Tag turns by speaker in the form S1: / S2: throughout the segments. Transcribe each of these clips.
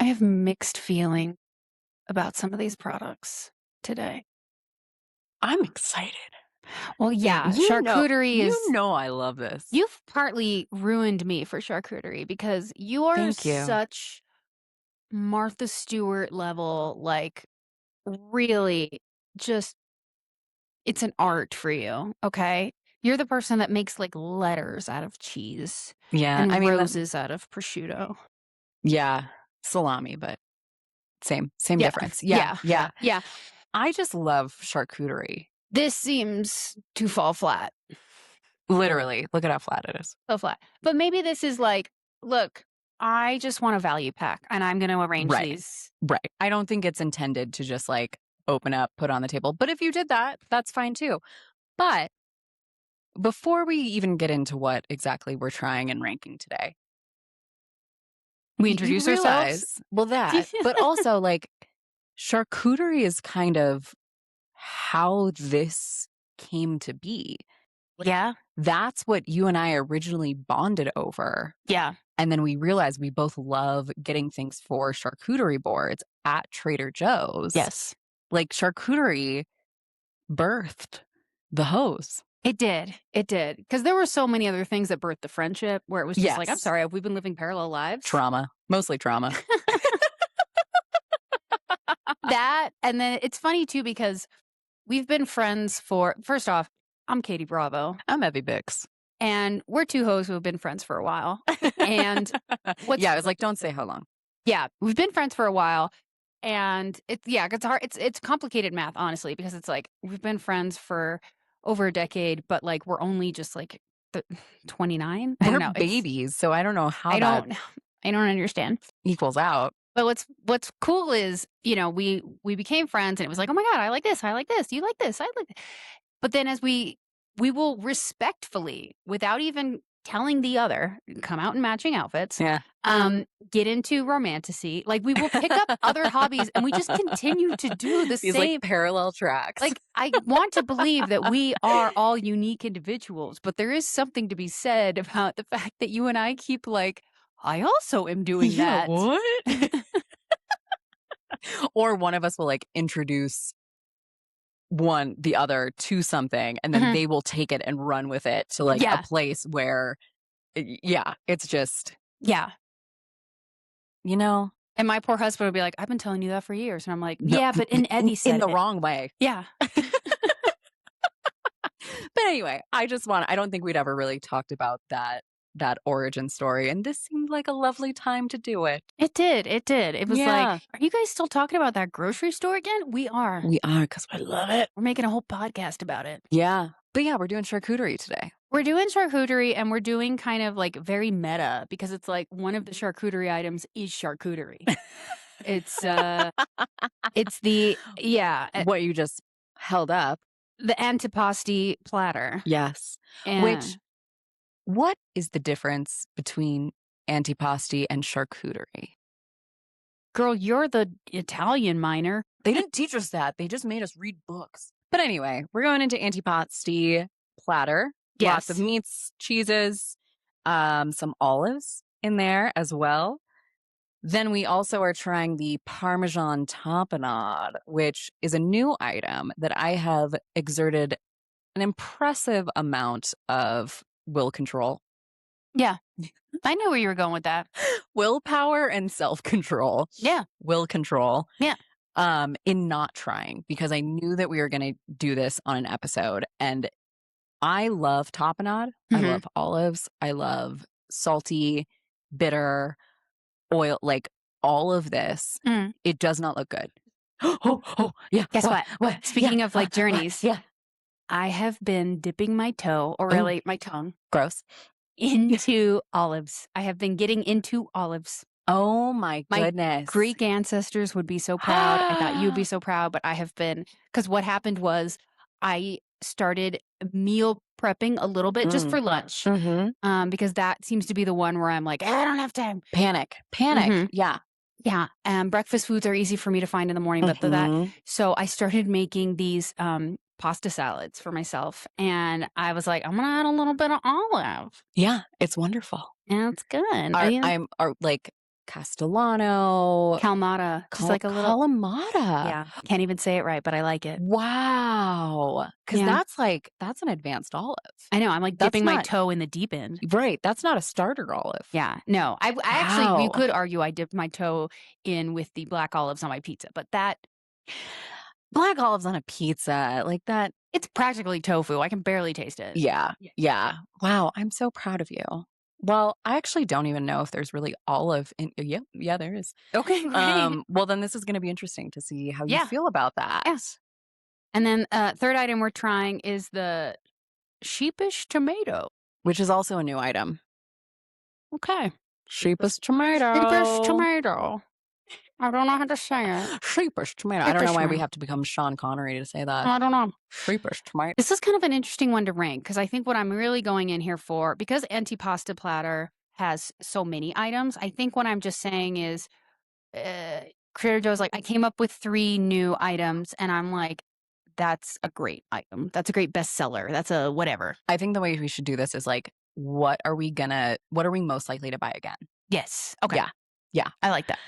S1: have mixed feeling about some of these products today.
S2: I'm excited.
S1: Well, yeah,
S2: You
S1: charcuterie is.
S2: know I love this.
S1: You've partly ruined me for charcuterie because you are
S2: Thank you.
S1: such Martha Stewart level, like, really just it's an art for you, okay? You're the person that makes, like, letters out of cheese
S2: Yeah, I
S1: and
S2: mean,
S1: roses out of prosciutto.
S2: yeah, salami, but same
S1: Yeah.
S2: difference. Yeah,
S1: Yeah.
S2: yeah.
S1: Yeah.
S2: I just love charcuterie.
S1: This seems to fall flat.
S2: Literally, look at how flat it is.
S1: So flat. But maybe this is like, look, I just want a value pack and I'm going to arrange
S2: Right.
S1: these.
S2: Right. I don't think it's intended to just like open up, put on the table. But if you did that, that's fine too. But before we even get into what exactly we're trying and ranking today,
S1: We
S2: you
S1: introduce ourselves.
S2: realize, well, that, but also like charcuterie is kind of how this came to be.
S1: Yeah.
S2: That's what you and I originally bonded over.
S1: Yeah.
S2: And then we realized we both love getting things for charcuterie boards at Trader Joe's.
S1: Yes.
S2: Like charcuterie birthed the hose.
S1: It did. It did. Because there were so many other things that birthed the friendship where it was just like, I'm
S2: Yes.
S1: sorry, have we been living parallel lives?
S2: Trauma. Mostly trauma.
S1: That, and then it's funny too because we've been friends for, first off, I'm Katie Bravo.
S2: I'm Evie Bix.
S1: And we're two hoes who have been friends for a while. And
S2: yeah, I was like, don't say how long.
S1: Yeah, we've been friends for a while. And it's hard. It's complicated math, honestly, because it's like we've been friends for over a decade, but like we're only just like 29. I don't
S2: We're
S1: know.
S2: babies, so I don't know how
S1: I
S2: that
S1: don't understand.
S2: equals out.
S1: But what's cool is, we became friends and it was like, oh my God, I like this. I like this. You like this. I like this. But then as we will respectfully, without even telling the other, come out in matching outfits.
S2: Yeah.
S1: Get into romantasy. Like we will pick up other hobbies and we just continue to do the
S2: These
S1: same
S2: like parallel tracks.
S1: Like I want to believe that we are all unique individuals, but there is something to be said about the fact that you and I keep like, I also am doing
S2: yeah,
S1: that.
S2: What? Or one of us will like introduce the other to something and then they will take it and run with it to like a place where it's just
S1: and my poor husband would be like, I've been telling you that for years. And I'm like, yeah, but in Evie said
S2: in the wrong way.
S1: Yeah.
S2: But anyway, I don't think we'd ever really talked about that origin story. And this seemed like a lovely time to do it.
S1: It did. It was like, are you guys still talking about that grocery store again? We are.
S2: We are, because I love it.
S1: We're making a whole podcast about it.
S2: Yeah. But yeah, we're doing charcuterie today.
S1: We're doing charcuterie and we're doing kind of like very meta because it's like one of the charcuterie items is charcuterie. It's
S2: what you just held up.
S1: The Antipasti Platter.
S2: Yes. What is the difference between antipasti and charcuterie?
S1: Girl, you're the Italian minor.
S2: They didn't teach us that. They just made us read books. But anyway, we're going into Antipasti Platter.
S1: Yes.
S2: Lots of meats, cheeses, some olives in there as well. Then we also are trying the Parmesan Tapenade, which is a new item that I have exerted an impressive amount of will control.
S1: Yeah. I knew where you were going with that.
S2: Willpower and self-control.
S1: Yeah.
S2: Will control.
S1: Yeah.
S2: In not trying, because I knew that we were going to do this on an episode. And I love tapenade. I love olives. I love salty, bitter, oil, like all of this. It does not look good. Yeah.
S1: Guess what? Speaking of like journeys.
S2: Yeah.
S1: I have been dipping my toe, or really my tongue.
S2: Gross.
S1: Into olives. I have been getting into olives.
S2: Oh my goodness.
S1: My Greek ancestors would be so proud. I thought you'd be so proud, but I have been, because what happened was I started meal prepping a little bit just for lunch. Because that seems to be the one where I'm like, I don't have time.
S2: Panic. Yeah.
S1: Yeah. Breakfast foods are easy for me to find in the morning, but so I started making these pasta salads for myself. And I was like, I'm going to add a little bit of olive.
S2: Yeah. It's wonderful.
S1: And it's good.
S2: I'm like Castellano.
S1: Calmata. Just like a little.
S2: Kalamata.
S1: Yeah. Can't even say it right, but I like it.
S2: Wow. Because that's an advanced olive.
S1: I know. I'm like dipping my toe in the deep end.
S2: Right. That's not a starter olive.
S1: Yeah. No. I actually, you could argue I dipped my toe in with the black olives on my pizza, but that.
S2: Black olives on a pizza, like that.
S1: It's practically tofu. I can barely taste it.
S2: Yeah. Wow. I'm so proud of you. Well, I actually don't even know if there's really olive in. Yeah, there is.
S1: Okay. Great.
S2: Well, then this is going to be interesting to see how you feel about that.
S1: Yes. And then third item we're trying is the Sheepish Tomato,
S2: which is also a new item.
S1: Okay.
S2: Sheepish Tomato.
S1: Sheepish Tomato. I don't know how to say it.
S2: Sheepish Tomato. I don't know why we have to become Sean Connery to say that.
S1: I don't know.
S2: Sheepish Tomato.
S1: This is kind of an interesting one to rank because I think what I'm really going in here for, because Antipasti Platter has so many items, I think what I'm just saying is Trader Joe's like, I came up with 3 new items and I'm like, that's a great item. That's a great bestseller. That's a whatever.
S2: I think the way we should do this is like, what are we most likely to buy again?
S1: Yes. Okay. Yeah. I like that.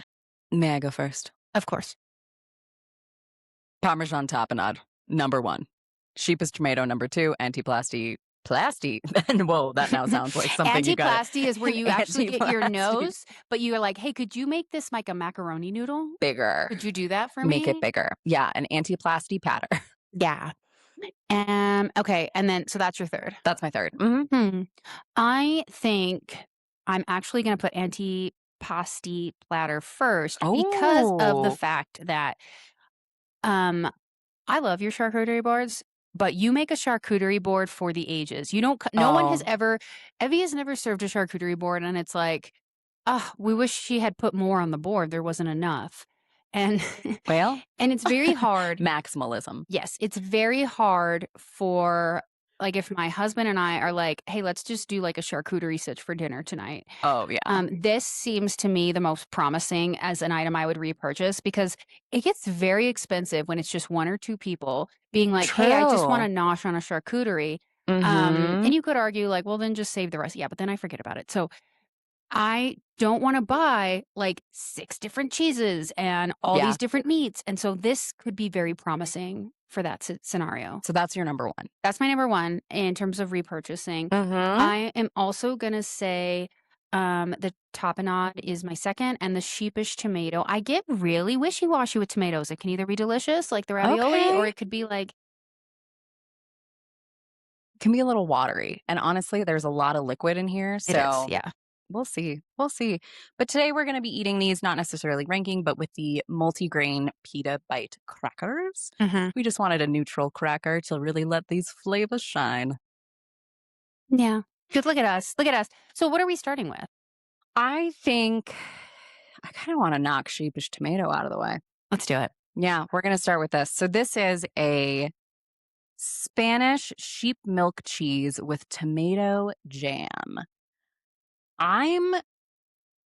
S2: May I go first?
S1: Of course.
S2: Parmesan Tapenade, number 1. Sheepish Tomato, number 2. Antiplasty. Whoa, that now sounds like something you got.
S1: Antiplasty is where you actually get your nose, but you're like, hey, could you make this like a macaroni noodle?
S2: Bigger.
S1: Could you do that for me?
S2: Make it bigger. Yeah, an Antiplasty patter.
S1: Yeah. Okay, and then, so that's your third.
S2: That's my third.
S1: I think I'm actually going to put Antipasti Platter first because of the fact that I love your charcuterie boards, but you make a charcuterie board for the ages. You don't. No one has ever. Evie has never served a charcuterie board, and it's like, we wish she had put more on the board. There wasn't enough, and and it's very hard.
S2: Maximalism.
S1: Yes, it's very hard for. Like if my husband and I are like, hey, let's just do like a charcuterie sitch for dinner tonight.
S2: Oh, yeah.
S1: This seems to me the most promising as an item I would repurchase because it gets very expensive when it's just 1 or 2 people being like, hey, I just want to nosh on a charcuterie. And you could argue like, well, then just save the rest. Yeah, but then I forget about it. So I don't want to buy like 6 different cheeses and all these different meats. And so this could be very promising for that scenario.
S2: So that's your number 1.
S1: That's my number 1 in terms of repurchasing. I am also going to say the tapenade is my second and the sheepish tomato. I get really wishy-washy with tomatoes. It can either be delicious like the ravioli or it could be like.
S2: Can be a little watery. And honestly, there's a lot of liquid in here. So
S1: it is, yeah.
S2: We'll see. But today we're going to be eating these, not necessarily ranking, but with the multigrain pita bite crackers. We just wanted a neutral cracker to really let these flavors shine.
S1: Yeah. Good. Look at us. So what are we starting with?
S2: I think I kind of want to knock sheepish tomato out of the way.
S1: Let's do it.
S2: Yeah, we're going to start with this. So this is a Spanish sheep milk cheese with tomato jam. I'm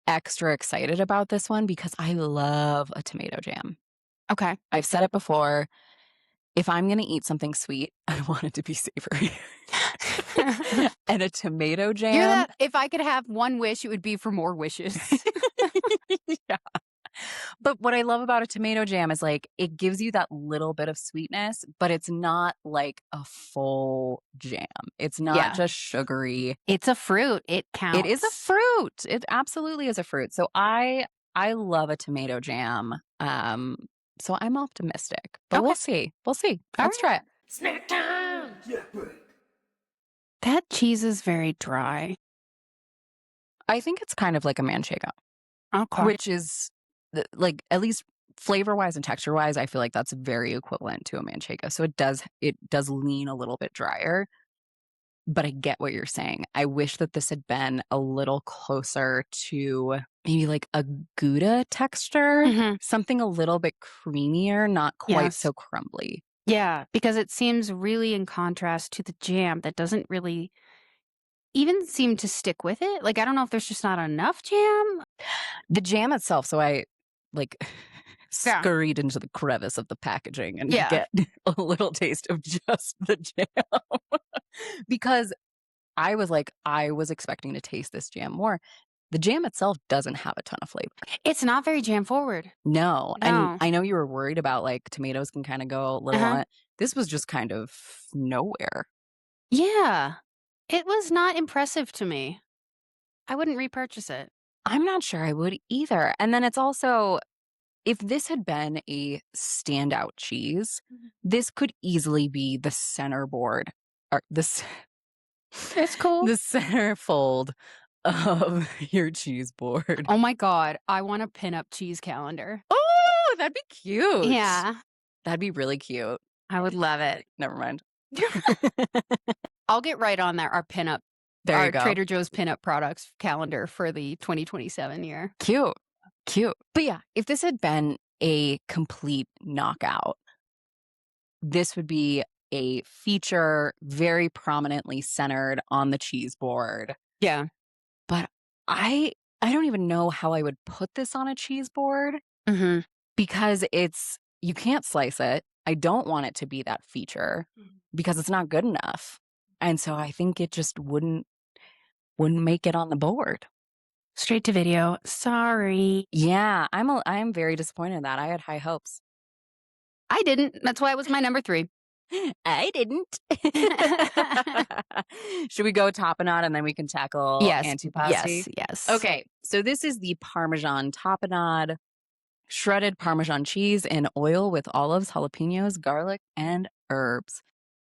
S2: extra excited about this one because I love a tomato jam.
S1: Okay.
S2: I've said it before. If I'm going to eat something sweet, I want it to be savory. And a tomato jam.
S1: If I could have one wish, it would be for more wishes.
S2: Yeah. But what I love about a tomato jam is like it gives you that little bit of sweetness, but it's not like a full jam. It's not just sugary.
S1: It's a fruit. It counts.
S2: It is a fruit. It absolutely is a fruit. So I love a tomato jam. So I'm optimistic. But we'll see. Let's try it.
S3: Snack time! Yeah, break.
S1: That cheese is very dry.
S2: I think it's kind of like a manchego.
S1: Okay.
S2: Which is like at least flavor-wise and texture-wise, I feel like that's very equivalent to a manchego. So it does lean a little bit drier. But I get what you're saying. I wish that this had been a little closer to maybe like a Gouda texture, something a little bit creamier, not quite so crumbly.
S1: Yeah, because it seems really in contrast to the jam that doesn't really even seem to stick with it. Like, I don't know if there's just not enough jam.
S2: The jam itself, so I like scurried into the crevice of the packaging and get a little taste of just the jam. Because I was expecting to taste this jam more. The jam itself doesn't have a ton of flavor.
S1: It's not very jam forward.
S2: No. And
S1: No.
S2: I know you were worried about like tomatoes can kind of go a little on it. This was just kind of nowhere.
S1: Yeah. It was not impressive to me. I wouldn't repurchase it.
S2: I'm not sure I would either. And then it's also, if this had been a standout cheese, this could easily be the center board or this.
S1: It's cool.
S2: The centerfold of your cheese board.
S1: Oh my God. I want a pinup cheese calendar.
S2: Oh, that'd be cute.
S1: Yeah.
S2: That'd be really cute.
S1: I would love it.
S2: Never mind.
S1: I'll get right on there. Our pinup.
S2: There you go.
S1: Trader Joe's pinup products calendar for the 2027 year.
S2: Cute. But yeah, if this had been a complete knockout, this would be a feature very prominently centered on the cheese board.
S1: Yeah.
S2: But I don't even know how I would put this on a cheese board because you can't slice it. I don't want it to be that feature because it's not good enough. And so I think it just wouldn't make it on the board.
S1: Straight to video. Sorry.
S2: Yeah, I'm very disappointed in that. I had high hopes.
S1: I didn't. That's why it was my number 3.
S2: I didn't. Should we go tapenade and then we can tackle antipasti?
S1: Yes.
S2: Okay, so this is the Parmesan Tapenade. Shredded Parmesan cheese in oil with olives, jalapenos, garlic, and herbs.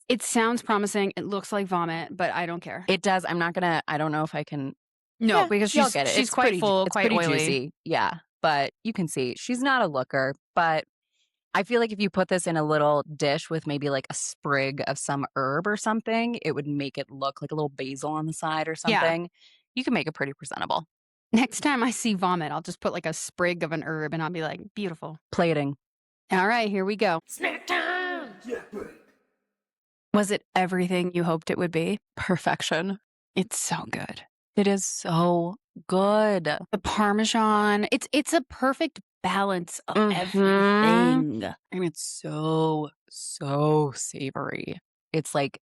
S1: It sounds promising. It looks like vomit, but I don't care.
S2: It does. I don't know if I can.
S1: No, because she's
S2: it's
S1: quite
S2: pretty,
S1: full,
S2: it's
S1: quite
S2: pretty
S1: oily.
S2: Juicy. Yeah, but you can see she's not a looker, but I feel like if you put this in a little dish with maybe like a sprig of some herb or something, it would make it look like a little basil on the side or something. Yeah. You can make it pretty presentable.
S1: Next time I see vomit, I'll just put like a sprig of an herb and I'll be like, beautiful.
S2: Plating.
S1: All right, here we go.
S3: Snack time! Yeah, buddy.
S1: Was it everything you hoped it would be?
S2: Perfection.
S1: It's so good.
S2: It is so good.
S1: The Parmesan, it's a perfect balance of everything.
S2: And it's so savory. It's like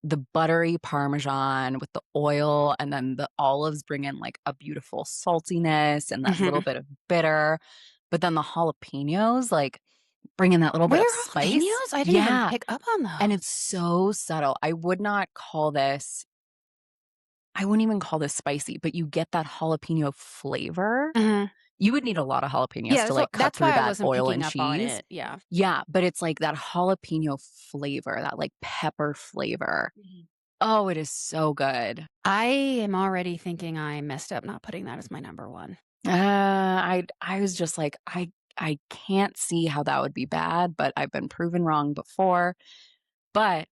S2: the buttery Parmesan with the oil, and then the olives bring in like a beautiful saltiness and that little bit of bitter. But then the jalapenos like bring in that little bit of spice.
S1: Jalapenos? I didn't even pick up on those.
S2: And it's so subtle. I wouldn't even call this spicy, but you get that jalapeno flavor. You would need a lot of jalapenos to like cut through that oil and cheese. Yeah, but it's like that jalapeno flavor, that like pepper flavor. Oh, it is so good.
S1: I am already thinking I messed up not putting that as my number 1.
S2: I was just like, I can't see how that would be bad, but I've been proven wrong before. But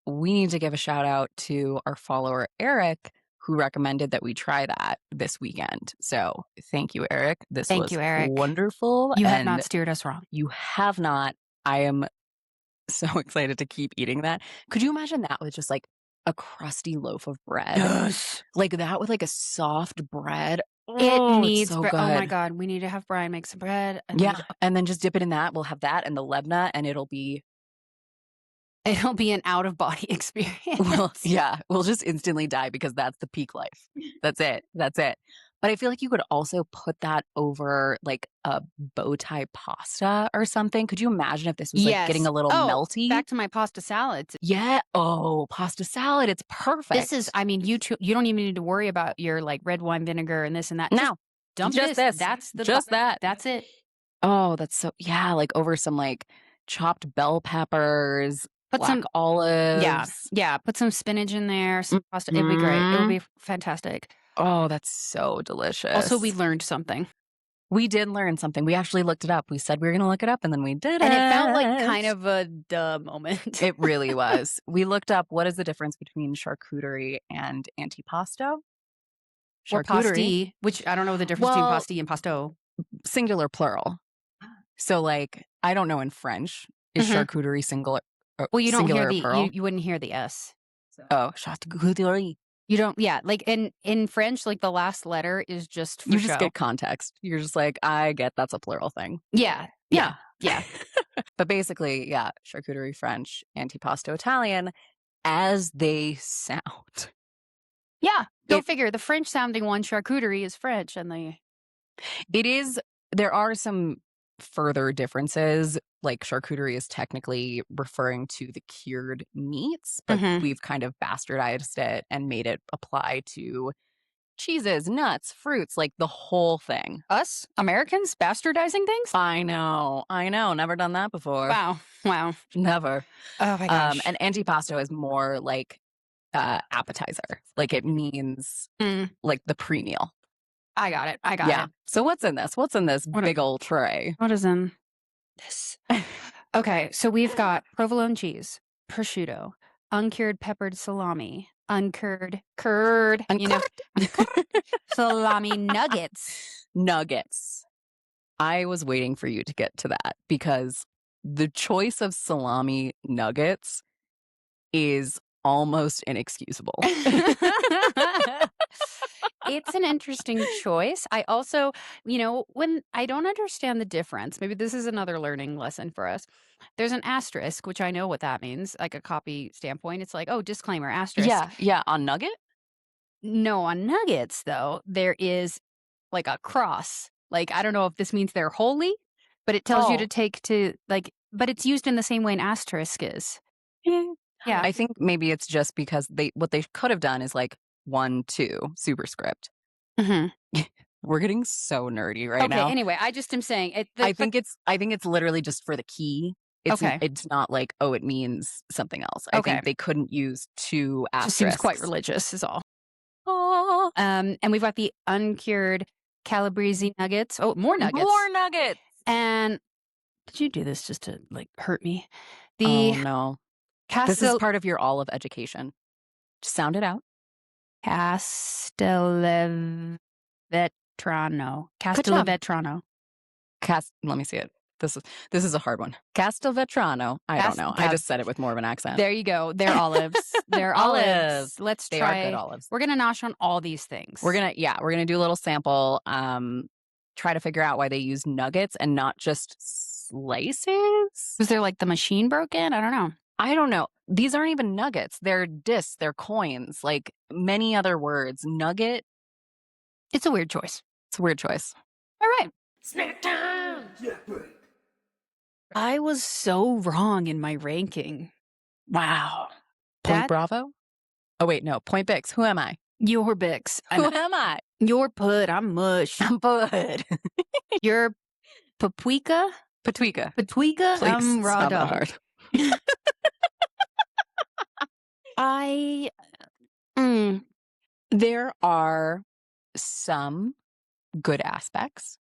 S2: we need to give a shout out to our follower, Eric, who recommended that we try that this weekend. So thank you, Eric.
S1: Thank you, Eric.
S2: Wonderful.
S1: You have not steered us wrong.
S2: You have not. I am so excited to keep eating that. Could you imagine that with just like a crusty loaf of bread?
S1: Yes.
S2: Like that with like a soft bread.
S1: It needs
S2: so
S1: bread.
S2: good.
S1: Oh my God. We need to have Brian make some bread.
S2: And then just dip it in that. We'll have that and the lebna, and it'll be
S1: an out-of-body experience.
S2: Well, yeah, we'll just instantly die because that's the peak life. That's it. But I feel like you could also put that over like a bow tie pasta or something. Could you imagine if this was like getting a little melty?
S1: Back to my pasta salads.
S2: Yeah. Oh, pasta salad. It's perfect.
S1: This is, I mean, you don't even need to worry about your like red wine vinegar and this and that.
S2: No.
S1: Dump
S2: just
S1: this.
S2: That's
S1: that. That's it.
S2: Oh, that's so, yeah, like over some like chopped bell peppers.
S1: Put
S2: black
S1: some
S2: olives.
S1: Yeah. Put some spinach in there. Some pasta. It'd be great. It would be fantastic.
S2: Oh, that's so delicious.
S1: Also, we learned something.
S2: We did learn something. We actually looked it up. We said we were going to look it up, and then we did it.
S1: And it felt like kind of a duh moment.
S2: It really was. We looked up what is the difference between charcuterie and antipasto.
S1: Or pasti, which I don't know the difference between pasti and pasto.
S2: Singular, plural. So, like, I don't know in French. Is charcuterie singular?
S1: Well, you don't hear
S2: the
S1: you wouldn't hear the S.
S2: So. Oh, charcuterie.
S1: You don't, like in French, like the last letter is just for
S2: you just get context. You're just like, I get that's a plural thing.
S1: Yeah.
S2: But basically, charcuterie French, antipasto Italian, as they sound.
S1: Yeah. Go figure. The French sounding one, charcuterie, is French, and
S2: it is. There are some further differences. Like charcuterie is technically referring to the cured meats, but we've kind of bastardized it and made it apply to cheeses, nuts, fruits, like the whole thing.
S1: Us Americans bastardizing things.
S2: I know. Never done that before.
S1: Wow.
S2: Never.
S1: Oh my gosh.
S2: And antipasto is more like appetizer. Like it means like the pre-meal.
S1: I got it. Yeah.
S2: So what's in this? What's in this big old tray?
S1: What is in this? Okay, so we've got provolone cheese, prosciutto, uncured peppered salami, uncured salami nuggets.
S2: I was waiting for you to get to that because the choice of salami nuggets is almost inexcusable.
S1: It's an interesting choice. I also, when I don't understand the difference, maybe this is another learning lesson for us. There's an asterisk, which I know what that means, like a copy standpoint. It's like, oh, disclaimer, asterisk.
S2: Yeah. On nugget?
S1: No, on nuggets, though, there is like a cross. Like, I don't know if this means they're holy, but it tells you to take to, like, but it's used in the same way an asterisk is. Yeah.
S2: I think maybe it's just because what they could have done is like 1, 2 superscript. We're getting so nerdy right now.
S1: Okay, anyway, I just am saying it.
S2: I think it's literally just for the key. It's not like, oh, it means something else. I think they couldn't use 2 asterisks.
S1: Just seems quite religious is all.
S2: Oh.
S1: And we've got the uncured Calabrese nuggets. Oh, more nuggets.
S2: More nuggets.
S1: And did you do this just to like hurt me?
S2: Oh no. This is part of your olive education. Just sound it out.
S1: Castellvetrano.
S2: Let me see it. This is a hard one. Castelvetrano. I don't know. I just said it with more of an accent.
S1: There you go. They're olives. They're olives. Let's try.
S2: They are good olives.
S1: We're gonna nosh on all these things.
S2: We're gonna do a little sample. Try to figure out why they use nuggets and not just slices.
S1: Was there like the machine broken? I don't know.
S2: I don't know. These aren't even nuggets. They're discs. They're coins. Like many other words. Nugget.
S1: It's a weird choice.
S2: It's a weird choice.
S1: All right.
S3: Snack time! Yeah, buddy.
S1: I was so wrong in my ranking. Wow.
S2: Point Bravo? Oh, wait, no. Point Bix. Who am I?
S1: You're Bix.
S2: Who am I?
S1: You're Pud. I'm Mush.
S2: I'm Pud.
S1: You're Paprika?
S2: Patwika.
S1: Please, I'm Raw Dog.
S2: Hard. There are some good aspects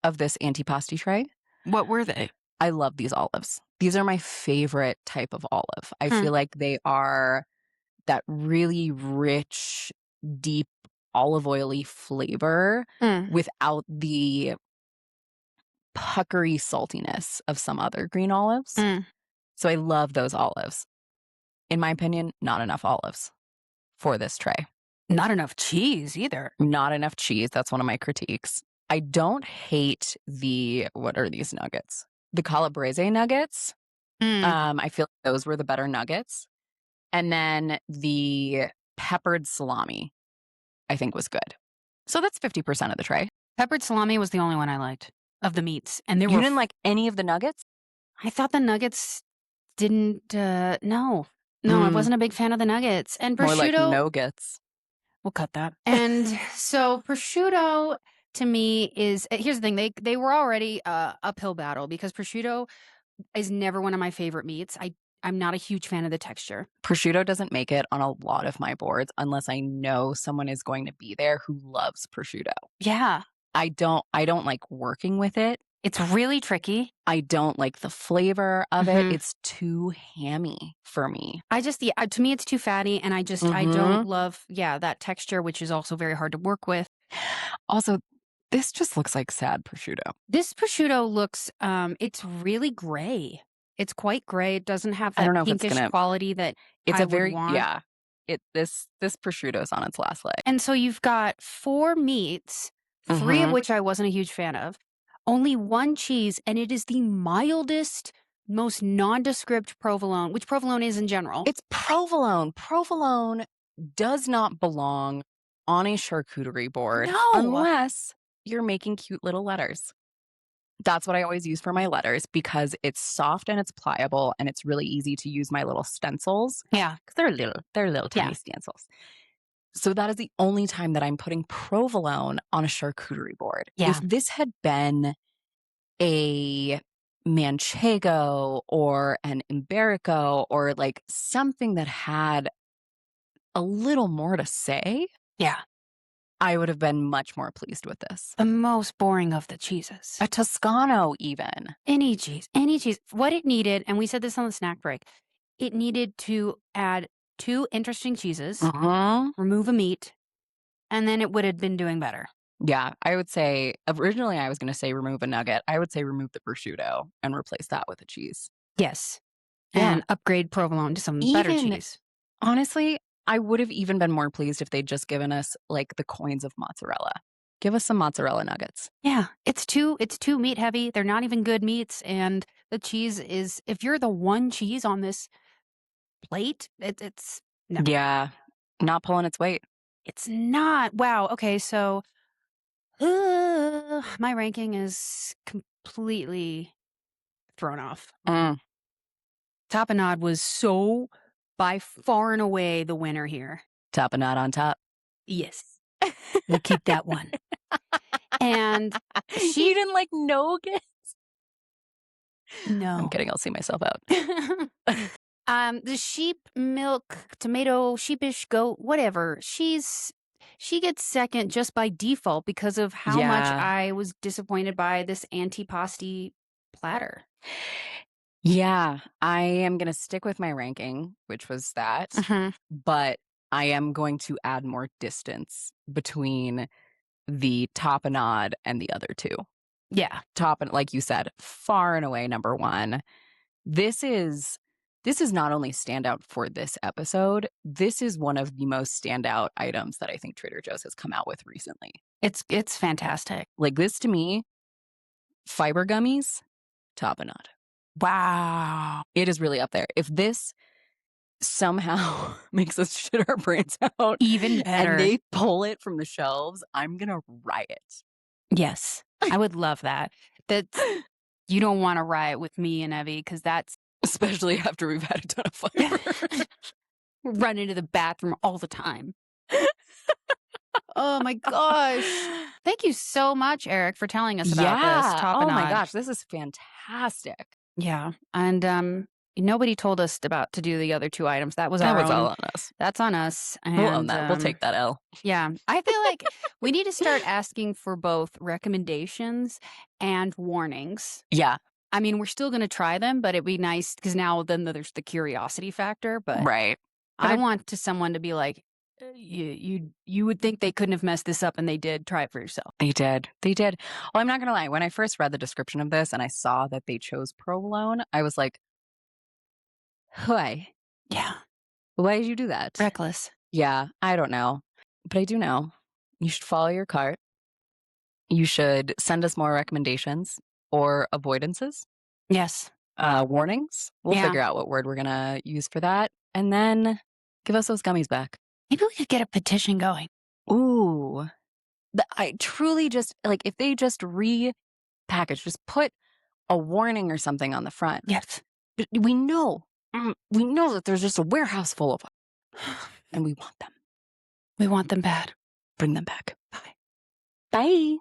S2: of this antipasti tray.
S1: What were they?
S2: I love these olives. These are my favorite type of olive. I feel like they are that really rich, deep olive oily flavor without the puckery saltiness of some other green olives. So I love those olives. In my opinion, not enough olives for this tray.
S1: Not enough cheese either.
S2: Not enough cheese. That's one of my critiques. I don't hate what are these nuggets? The Calabrese nuggets. I feel like those were the better nuggets. And then the peppered salami, I think was good. So that's 50% of the tray.
S1: Peppered salami was the only one I liked of the meats. And
S2: you didn't like any of the nuggets?
S1: I thought the nuggets didn't, no, I wasn't a big fan of the nuggets. And prosciutto.
S2: More like nuggets.
S1: We'll cut that. And so prosciutto to me is, here's the thing, they were already uphill battle because prosciutto is never one of my favorite meats. I'm not a huge fan of the texture.
S2: Prosciutto doesn't make it on a lot of my boards unless I know someone is going to be there who loves prosciutto.
S1: Yeah.
S2: I don't like working with it.
S1: It's really tricky.
S2: I don't like the flavor of it. It's too hammy for me.
S1: To me, it's too fatty. And I don't love, that texture, which is also very hard to work with.
S2: Also, this just looks like sad prosciutto.
S1: This prosciutto looks, it's really gray. It's quite gray. It doesn't have that pinkish quality that I would want.
S2: Yeah. This prosciutto is on its last leg.
S1: And so you've got 4 meats, 3 of which I wasn't a huge fan of. Only 1 cheese, and it is the mildest, most nondescript provolone, which provolone is in general.
S2: It's provolone. Provolone does not belong on a charcuterie board
S1: No.
S2: unless you're making cute little letters. That's what I always use for my letters because it's soft and it's pliable and it's really easy to use my little stencils.
S1: Yeah.
S2: Because they're little tiny stencils. So that is the only time that I'm putting provolone on a charcuterie board.
S1: Yeah.
S2: If this had been a manchego or an iberico or like something that had a little more to say,
S1: Yeah.
S2: I would have been much more pleased with this.
S1: The most boring of the cheeses.
S2: A Toscano, even.
S1: Any cheese. What it needed, and we said this on the snack break, it needed to add 2 interesting cheeses, remove a meat, and then it would have been doing better.
S2: Yeah, I would say, originally I was going to say remove a nugget. I would say remove the prosciutto and replace that with a cheese.
S1: Yes.
S2: Yeah.
S1: And upgrade provolone to some better cheese.
S2: Honestly, I would have even been more pleased if they'd just given us like the coins of mozzarella. Give us some mozzarella nuggets.
S1: Yeah, it's too meat heavy. They're not even good meats, and the cheese is, if you're the one cheese on this plate, it's no.
S2: Yeah, not pulling its weight.
S1: It's not. Wow. Okay, so my ranking is completely thrown off. Tapenade was so by far and away the winner here.
S2: Tapenade on top.
S1: Yes. We'll keep that one. And
S2: you didn't like nuggets?
S1: No.
S2: I'm kidding. I'll see myself out.
S1: The sheep milk, tomato, sheepish goat, whatever. She gets second just by default because of how much I was disappointed by this Antipasti Platter.
S2: Yeah, I am going to stick with my ranking, which was that. But I am going to add more distance between the tapenade and the other two.
S1: Yeah.
S2: Like you said, far and away number 1. This is not only standout for this episode, this is one of the most standout items that I think Trader Joe's has come out with recently.
S1: It's fantastic.
S2: Like this to me, fiber gummies, tapenade.
S1: Wow.
S2: It is really up there. If this somehow makes us shit our brains out
S1: even better,
S2: and they pull it from the shelves, I'm gonna riot.
S1: Yes, I would love that. You don't want to riot with me and Evie because that's
S2: especially after we've had a ton of fiber.
S1: Run into the bathroom all the time. Oh my gosh. Thank you so much, Eric, for telling us about this tapenade.
S2: Oh my gosh, this is fantastic.
S1: Yeah. And nobody told us to do the other 2 items. That was
S2: all
S1: on
S2: on us.
S1: That's on us. And,
S2: we'll own that. We'll take that L.
S1: Yeah. I feel like we need to start asking for both recommendations and warnings.
S2: Yeah.
S1: I mean, we're still going to try them, but it'd be nice because now then there's the curiosity factor. But
S2: right.
S1: I want someone to be like, you would think they couldn't have messed this up, and they did. Try it for yourself.
S2: They did. Well, I'm not gonna lie. When I first read the description of this and I saw that they chose provolone, I was like, why?
S1: Yeah.
S2: Why did you do that?
S1: Reckless.
S2: Yeah, I don't know. But I do know. You should follow your cart. You should send us more recommendations or avoidances.
S1: Yes.
S2: Warnings. We'll figure out what word we're gonna use for that. And then give us those gummies back.
S1: Maybe we could get a petition going.
S2: Ooh. I truly just, like, if they just repackage, just put a warning or something on the front.
S1: Yes.
S2: We know that there's just a warehouse full of them. And we want them.
S1: We want them bad.
S2: Bring them back.
S1: Bye.
S2: Bye.